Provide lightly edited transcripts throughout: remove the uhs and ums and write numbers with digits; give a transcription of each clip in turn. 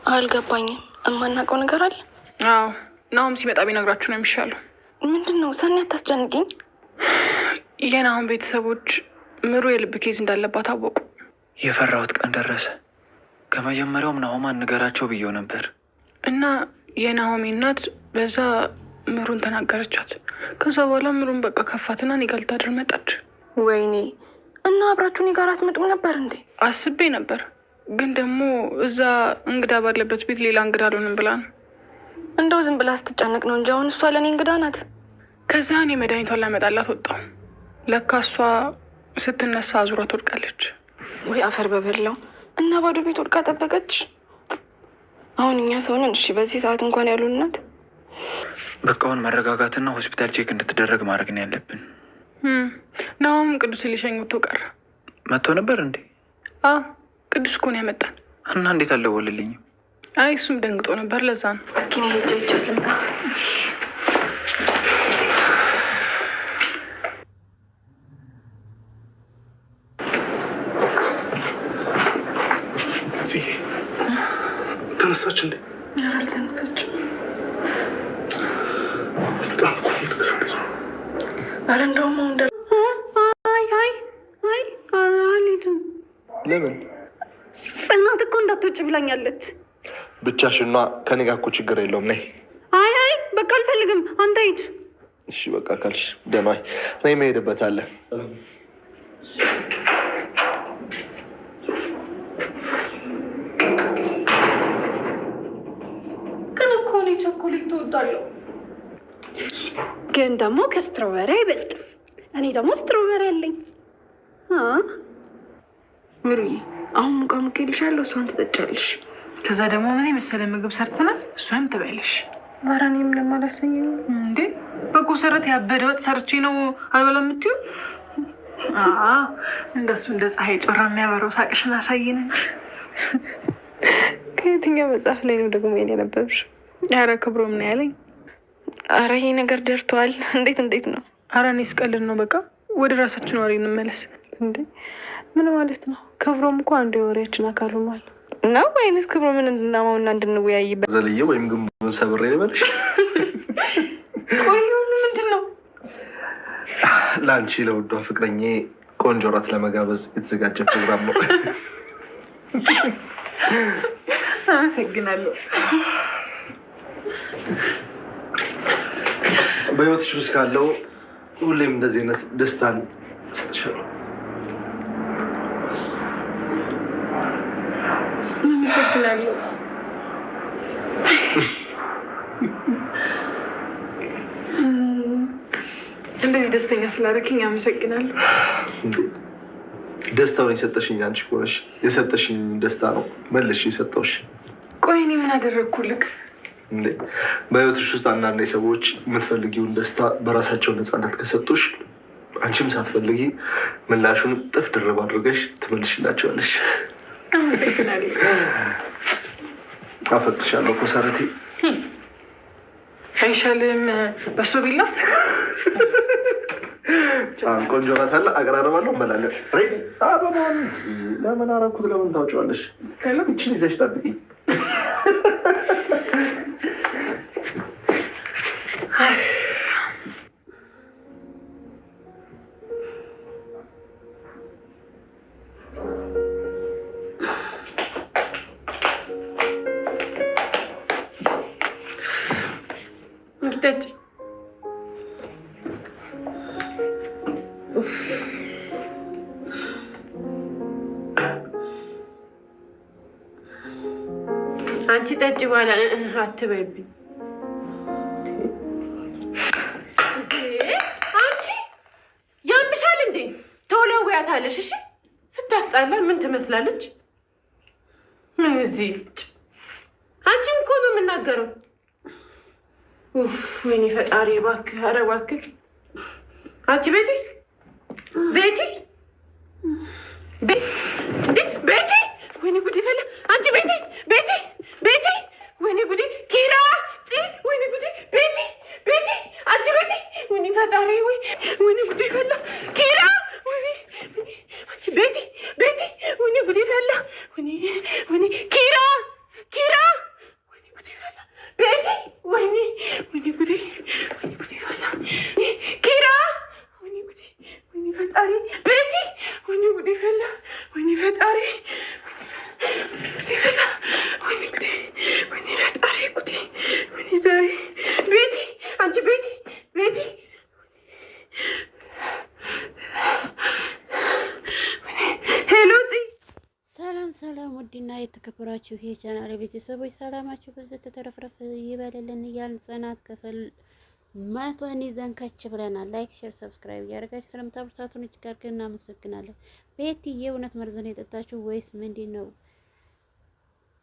አልገባኝም። እማናውቀው ነገር አለ? አዎ ናሆም ሲመጣ ቢነግራችሁ ነው የሚሻለው። ምንድን ነው? ሰኒ አታስጨንቅኝ። የናሆም ቤተሰቦች ምሩ የልብ ኬዝ እንዳለባት አወቁ። የፈራሁት ቀን ደረሰ። ከመጀመሪያውም ናሆም አንገራቸው ብዬው ነበር እና የናሆሜ እናት በዛ ምሩን ተናገረቻት። ከዛ በኋላ ምሩን በቃ ከፋትና እኔ ጋር ልታድር መጣች። ወይኔ! እና አብራችሁ እኔ ጋር አትመጡም ነበር እንዴ? አስቤ ነበር፣ ግን ደግሞ እዛ እንግዳ ባለበት ቤት ሌላ እንግዳ አልሆንም ብላ ነው። እንደው ዝም ብላ ስትጨነቅ ነው እንጂ አሁን እሷ ለእኔ እንግዳ ናት። ከዛ እኔ መድኃኒቷን ላመጣላት ወጣሁ። ለካ እሷ ስትነሳ አዙራ ትወድቃለች። ወይ አፈር በበላው! እና ባዶ ቤት ወድቃ ጠበቀች። አሁን እኛ ሰውነን እሺ፣ በዚህ ሰዓት እንኳን ያሉ እናት። በቃ አሁን መረጋጋትና ሆስፒታል ቼክ እንድትደረግ ማድረግ ነው ያለብን። ናሆም ቅዱስ ሊሸኝ ወጥቶ ቀረ። መጥቶ ነበር እንዴ? አዎ ቅዱስ እኮ ነው ያመጣን። እና እንዴት አልደወለልኝም? አይ እሱም ደንግጦ ነበር፣ ለዛ ነው። እስኪ ነው ሄጄ ልምጣ። ተነሳች እንዴ? ኧረ አልተነሳችም። በጣም እኮ ነው የምትቀሳቀሱ። ኧረ እንደውም አሁን አልሄድም። ለምን? ጽናት እኮ እንዳትወጭ ብላኛለች። ብቻሽን ነዋ። ከኔ ጋር እኮ ችግር የለውም። ነይ። አይ በቃ አልፈልግም። አንተ ሂድ። እሺ በቃ ካልሽ ደህና ነኝ። እኔ የምሄድበት አለ። ግን እኮ እኔ ቸኮሌት ትወዳለሁ፣ ግን ደግሞ ከስትሮበሪ አይበልጥም። እኔ ደግሞ ስትሮበሪ አለኝ። ምሩዬ፣ አሁን ሙቃ ልሻለሁ፣ እሷን ትጠጫለሽ። ከዛ ደግሞ ምን የመሰለ ምግብ ሰርተናል፣ እሷም ትበያለሽ። ኧረ እኔ ምንም አላሰኘኝም። እንዴ በጎ ሰረት ያበደ ወጥ ሰርቼ ነው አልበላም የምትይው? እንደሱ እንደ ፀሐይ ጮራ የሚያበረው ሳቅሽን አሳየን እንጂ። ከየትኛው መጽሐፍ ላይ ነው ደግሞ ይሄን ያነበብሽ? ኧረ ክብሮ ምን ያለኝ? ኧረ ይሄ ነገር ደርቷል። እንዴት ነው? ኧረ እኔ ስቀልድ ነው። በቃ ወደ ራሳችን ወሬ እንመለስ። እንዴ ምን ማለት ነው? ክብሮም እኮ አንዱ የወሬያችን አካል ሆኗል ነው ወይንስ ክብሮ ምን እንድናማውና እንድንወያይበት ዘልዬ ወይም ግንቡን ሰብሬ ልበልሽ? ቆይ ሁሉ ምንድን ነው? ለአንቺ ለውዷ ፍቅረኛ ቆንጆ ራት ለመጋበዝ የተዘጋጀ ፕሮግራም ነው። አመሰግናለሁ። በህይወትሽ ውስጥ ካለው ሁሌም እንደዚህ አይነት ደስታን እሰጥሻለሁ። አመሰግናለሁ። እንደዚህ ደስተኛ ስላደረግኝ አመሰግናለሁ። ደስታውን የሰጠሽኝ አንቺ ሆነሽ የሰጠሽኝ ደስታ ነው መልሽ የሰጠውሽ። ቆይ እኔ ምን አደረግኩልክ? እንዴ በህይወትሽ ውስጥ አንዳንድ ሰዎች የምትፈልጊውን ደስታ በራሳቸው ነፃነት ከሰጡሽ አንቺም ሳትፈልጊ ምላሹን ጥፍ ድርብ አድርገሽ ትመልሽላቸዋለሽ። አመሰግናለሁ። አፈቅርሻለሁ እኮ ሰረቴ። አይሻልም በሶ ቢላ? ቆንጆ ራት አለ፣ አቀራረባለሁ፣ እንበላለን። ሬዲ በመሆን ለምን አረኩት? ለምን ታውጪዋለሽ? ይችን ይዘሽ ጠብቂ። እንግዲህ አንቺ ጠጪ በኋላ አትበይብኝ። አንቺ ያምሻል እንዴ? ተወለወያታለሽ። እሺ ስታስጣላ ምን ትመስላለች? ምን እዚህ አንቺን እኮ ነው የምናገረው። ወይኔ ፈጣሪ እባክህ፣ ኧረ እባክህ። አንቺ ቤቲ ቤቲ፣ ወይኔ ጉዴ ፈላ። አንቺ ቤቲ፣ ወይኔ ጉዴ። ኪራ፣ ወይኔ ጉዴ። ቤቲ፣ አንቺ ቤቲ፣ ወይኔ ፈጣሪ፣ ወይኔ ጉዴ ፈላ። ኪራ፣ አንቺ ቤቲ፣ ወይኔ ጉዴ ፈላ። ወይኔ ኪራ የተከበራችሁ የቻናል ቤተሰቦች ሰላማችሁ ብዙ ተተረፍረፍ ይበልልን እያልን ጽናት ክፍል 100 ይዘን ከች ብለናል። ላይክ፣ ሼር፣ ሰብስክራይብ እያደረጋችሁ ስለምታበረታቱን እጅግ አድርገን እናመሰግናለን። ቤቲ የእውነት መርዝን የጠጣችሁ ወይስ ምንድን ነው?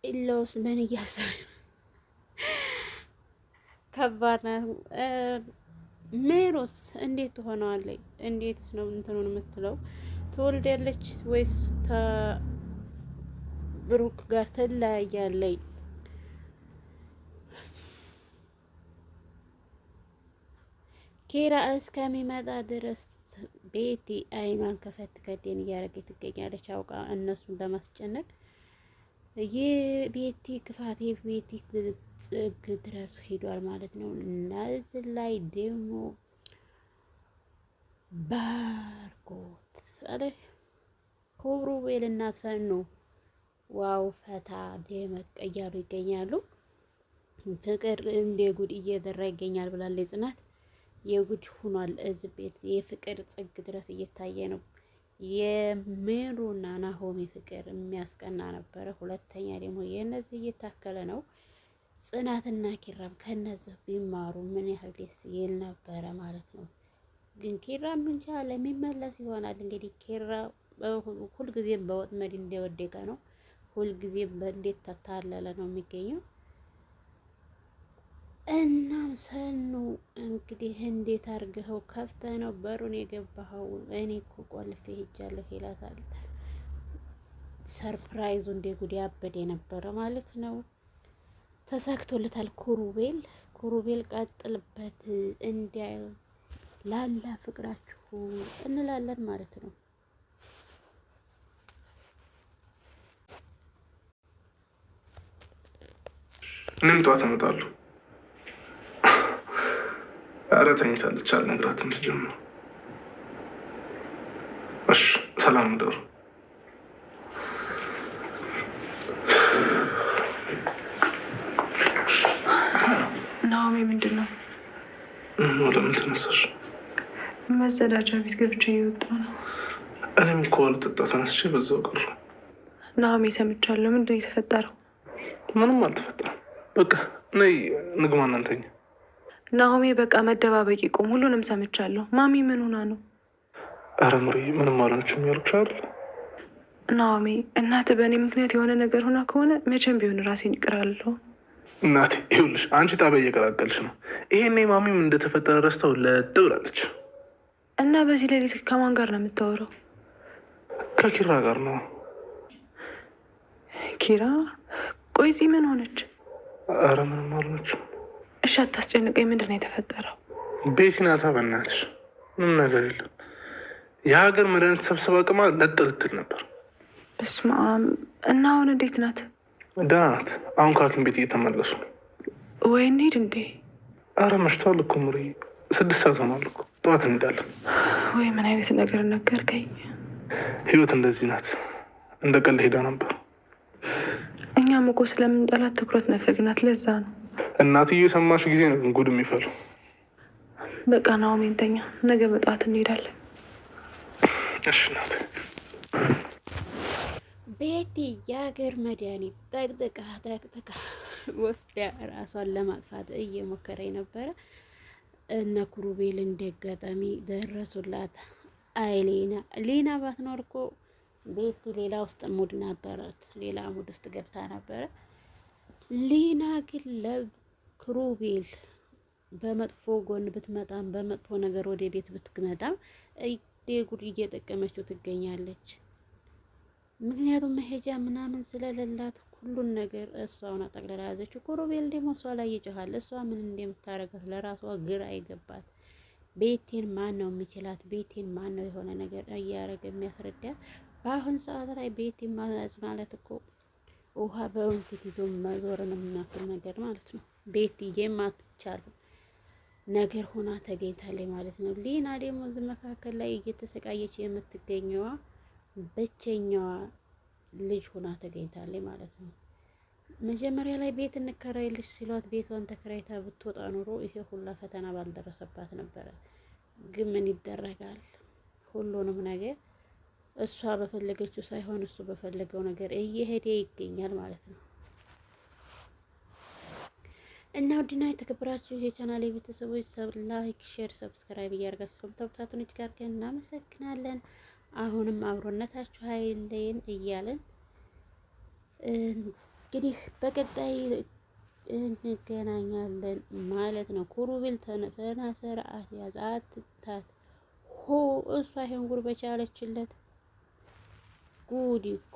ኢሎስ ምን እያሰበ ከባድ ነው። ሜሮስ እንዴት ትሆነዋለች? እንዴትስ ነው እንትኑን የምትለው? ትወልዳለች ወይስ ብሩክ ጋር ትለያያለች? ኪራ እስከሚመጣ ድረስ ቤቲ አይኗን ከፈት ከደን እያደረገች ትገኛለች። አውቃ እነሱን ለማስጨነቅ የቤቲ ክፋት የቤቲ ጥግ ድረስ ሂዷል ማለት ነው። እና እዚህ ላይ ደግሞ ባርኮት አለ ክሩቤልና ሰኑ ዋው ፈታ ደመቅ እያሉ ይገኛሉ። ፍቅር እንደ ጉድ እየደራ ይገኛል ብላለች ጽናት። የጉድ ሆኗል እዚህ ቤት የፍቅር ጥግ ድረስ እየታየ ነው። የሜሩና ናሆሚ ፍቅር የሚያስቀና ነበረ። ሁለተኛ ደግሞ የነዚህ እየታከለ ነው። ጽናትና ኪራም ከነዚህ ቢማሩ ምን ያህል ደስ ይል ነበረ ማለት ነው። ግን ኪራም እንጃ ለሚመለስ ይሆናል እንግዲህ። ኪራ ሁልጊዜም በወጥመድ እንደወደቀ ነው። ሁልጊዜም በእንዴት ተታለለ ነው የሚገኘው። እናም ሰኑ እንግዲህ እንዴት አድርገኸው ከፍተህ ነው በሩን የገባኸው? እኔ እኮ ቆልፌ ሄጃለሁ ይላታል። ሰርፕራይዙ እንደ ጉድ ያበደ የነበረ ማለት ነው። ተሳክቶለታል። ኩሩቤል ቀጥልበት እንደ ላላ ፍቅራችሁ እንላለን ማለት ነው። እኔም ጠዋት እመጣለሁ። ኧረ ተኝታለች አልነግራትም ትጀምር። እሺ ሰላም እደሩ። ናሆሜ ምንድን ነው? ለምን ተነሳሽ? መጸዳጃ ቤት ገብቼ እየወጣ ነው። እኔም እኮ ልጠጣ ተነስቼ በዛው ቀረ። ናሆሜ ሰምቻለሁ። ምንድን ነው የተፈጠረው? ምንም አልተፈጠረም። በቃ ነይ ንግባ እናንተኛ። ናሆሜ በቃ መደባበቅ ይቁም። ሁሉንም ሰምቻለሁ። ማሚ ምን ሆና ነው? ኧረ ምሪ ምንም አልሆነችም ያልኩሽ አይደል? ናሆሜ እናትህ በእኔ ምክንያት የሆነ ነገር ሆና ከሆነ መቼም ቢሆን ራሴን ይቅራለሁ። እናቴ ይኸውልሽ፣ አንቺ ጣቢያ እየቀላቀልሽ ነው። ይሄኔ ማሚም እንደተፈጠረ ረስተው ለጥ ብላለች። እና በዚህ ሌሊት ከማን ጋር ነው የምታወራው? ከኪራ ጋር ነው። ኪራ? ቆይ እዚህ ምን ሆነች? ኧረ ምንም አልሆነችም። እሺ አታስጨንቀኝ። ምንድን ነው የተፈጠረው? ቤቲ ናታ። በእናትሽ ምንም ነገር የለም። የሀገር መድኃኒት ሰብስባ አቅማ ለጥ ልትል ነበር። በስመ አብ። እና አሁን እንዴት ናት? ደህና ናት። አሁን ከሐኪም ቤት እየተመለሱ ነው። ወይ እንሂድ እንዴ? ኧረ መሽቷል እኮ ምሪ፣ 6 ሰዓት ሆኗል እኮ። ጠዋት እንሄዳለን። ወይ ምን አይነት ነገር ነገርከኝ? ህይወት እንደዚህ ናት። እንደ ቀልድ ሄዳ ነበር። እኛም እኮ ስለምንጠላት ትኩረት ነፈግናት። ለዛ ነው። እናትዬ የሰማሽ ጊዜ ነው ጉድ የሚፈሉ። በቃ ናሆሜ እንተኛ፣ ነገ በጠዋት እንሄዳለን። እሺ ናት። ቤቲ የሀገር መድኃኒት ጠቅጥቃ ወስዳ ራሷን ለማጥፋት እየሞከረ ነበረ። እነ ክሩቤል እንደጋጣሚ ደረሱላት። አይ ሌና ባትኖር እኮ ቤቲ ሌላ ውስጥ ሙድ ነበረት፣ ሌላ ሙድ ውስጥ ገብታ ነበረ። ሌና ግን ለክሩቤል በመጥፎ ጎን ብትመጣም በመጥፎ ነገር ወደ ቤት ብትመጣም ጉድ እየጠቀመችው ትገኛለች። ምክንያቱም መሄጃ ምናምን ስለሌላት ሁሉን ነገር እሷውን አጠቅልላ ያዘችው። ክሩቤል ደግሞ እሷ ላይ ይጮሃል። እሷ ምን እንደምታረጋት ለራሷ ግራ አይገባት። ቤቴን ማን ነው የሚችላት? ቤቴን ማን ነው የሆነ ነገር እያደረገ የሚያስረዳት? በአሁን ሰዓት ላይ ቤቴን ማለት እኮ ውሃ በወንፊት ይዞ መዞርን የሚያክል ነገር ማለት ነው። ቤቲ የማትቻል ነገር ሆና ተገኝታለች ማለት ነው። ሌና ደግሞ እዚህ መካከል ላይ እየተሰቃየች የምትገኘዋ ብቸኛዋ ልጅ ሆና ተገኝታለች ማለት ነው። መጀመሪያ ላይ ቤት እንከራይልሽ ሲሏት ቤቷን ተከራይታ ብትወጣ ኖሮ ይሄ ሁላ ፈተና ባልደረሰባት ነበረ። ግን ምን ይደረጋል፣ ሁሉንም ነገር እሷ በፈለገችው ሳይሆን እሱ በፈለገው ነገር እየሄደ ይገኛል ማለት ነው። እና ውድና የተከበራችሁ የቻናሌ ቤተሰቦች ላይክ፣ ሼር፣ ሰብስክራይብ እያደረጋችሁ ሰብታብታቱን እጅግ አድርገን እናመሰግናለን። አሁንም አብሮነታችሁ አይለየን እያለን እንግዲህ በቀጣይ እንገናኛለን ማለት ነው። ኩሩቤል ተነሰና ስርዓት ያዝ አትታት ሆ እሷ ይሄን ጉድ በቻለችለት ጉድ እኮ